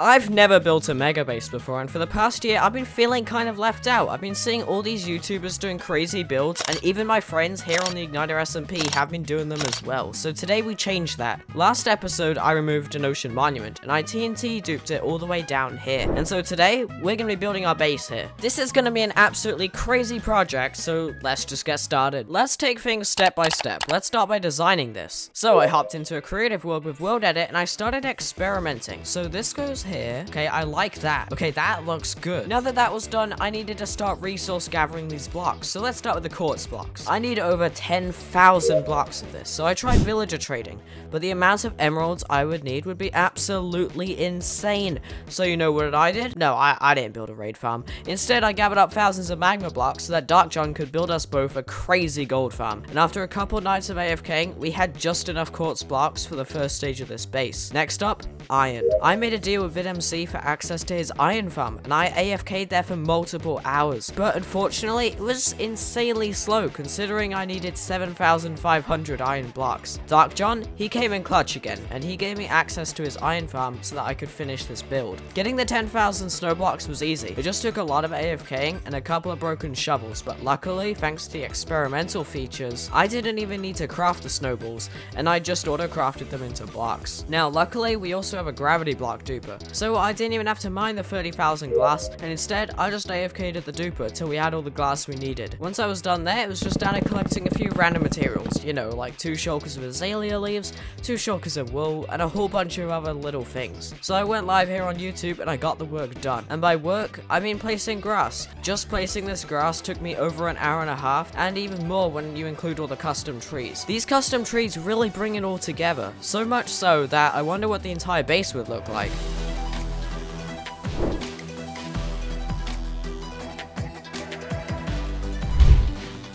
I've never built a mega base before, and for the past year, I've been feeling kind of left out. I've been seeing all these YouTubers doing crazy builds, and even my friends here on the IgnitorSMP have been doing them as well. So today we changed that. Last episode, I removed an ocean monument, and I TNT duped it all the way down here. And so today, we're going to be building our base here. This is going to be an absolutely crazy project, so let's just get started. Let's take things step by step. Let's start by designing this. So I hopped into a creative world with World Edit, and I started experimenting. So this goes here. Okay, I like that. Okay, that looks good. Now that that was done, I needed to start resource gathering these blocks. So let's start with the quartz blocks. I need over 10,000 blocks of this. So I tried villager trading, but the amount of emeralds I would need would be absolutely insane. So you know what I did? No, I didn't build a raid farm. Instead, I gathered up thousands of magma blocks so that Dark John could build us both a crazy gold farm. And after a couple nights of AFKing, we had just enough quartz blocks for the first stage of this base. Next up, iron. I made a deal with VidMC for access to his iron farm, and I AFK'd there for multiple hours. But unfortunately, it was insanely slow considering I needed 7,500 iron blocks. Dark John, he came in clutch again, and he gave me access to his iron farm so that I could finish this build. Getting the 10,000 snow blocks was easy. It just took a lot of AFKing and a couple of broken shovels, but luckily, thanks to the experimental features, I didn't even need to craft the snowballs, and I just auto-crafted them into blocks. Now, luckily, we also have a gravity block duper, so I didn't even have to mine the 30,000 glass, and instead, I just AFK'd at the duper till we had all the glass we needed. Once I was done there, it was just down to collecting a few random materials, you know, like 2 shulkers of azalea leaves, 2 shulkers of wool, and a whole bunch of other little things. So I went live here on YouTube, and I got the work done. And by work, I mean placing grass. Just placing this grass took me over an hour and a half, and even more when you include all the custom trees. These custom trees really bring it all together, so much so that I wonder what the entire base would look like.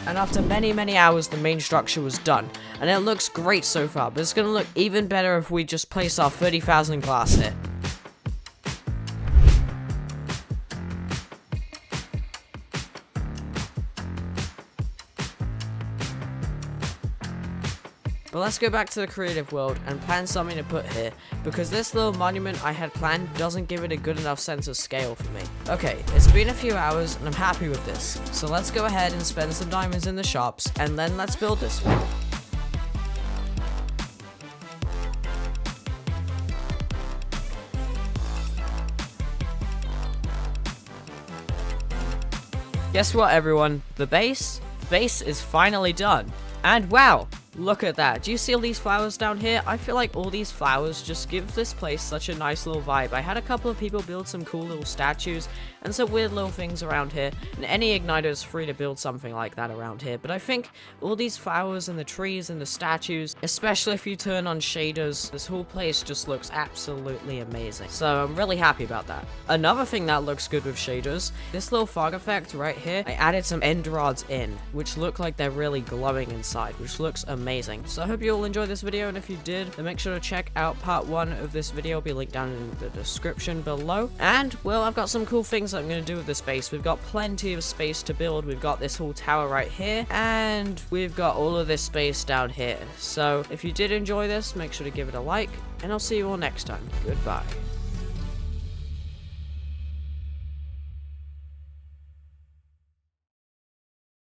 And after many hours, the main structure was done, and it looks great so far, but it's gonna look even better if we just place our 30,000 glass here. But let's go back to the creative world and plan something to put here, because this little monument I had planned doesn't give it a good enough sense of scale for me. Okay, it's been a few hours and I'm happy with this, so let's go ahead and spend some diamonds in the shops, and then let's build this thing. Guess what, everyone? The base is finally done. And wow! Look at that. Do you see all these flowers down here? I feel like all these flowers just give this place such a nice little vibe. I had a couple of people build some cool little statues and some weird little things around here, and any igniter is free to build something like that around here, but I think all these flowers and the trees and the statues, especially if you turn on shaders, this whole place just looks absolutely amazing. So I'm really happy about that. Another thing that looks good with shaders, this little fog effect right here, I added some end rods in, which look like they're really glowing inside, which looks amazing. So I hope you all enjoyed this video, and if you did, then make sure to check out part 1 of this video. It'll be linked down in the description below. And, well, I've got some cool things I'm going to do with this base. We've got plenty of space to build. We've got this whole tower right here, and we've got all of this space down here. So if you did enjoy this, make sure to give it a like, and I'll see you all next time. Goodbye.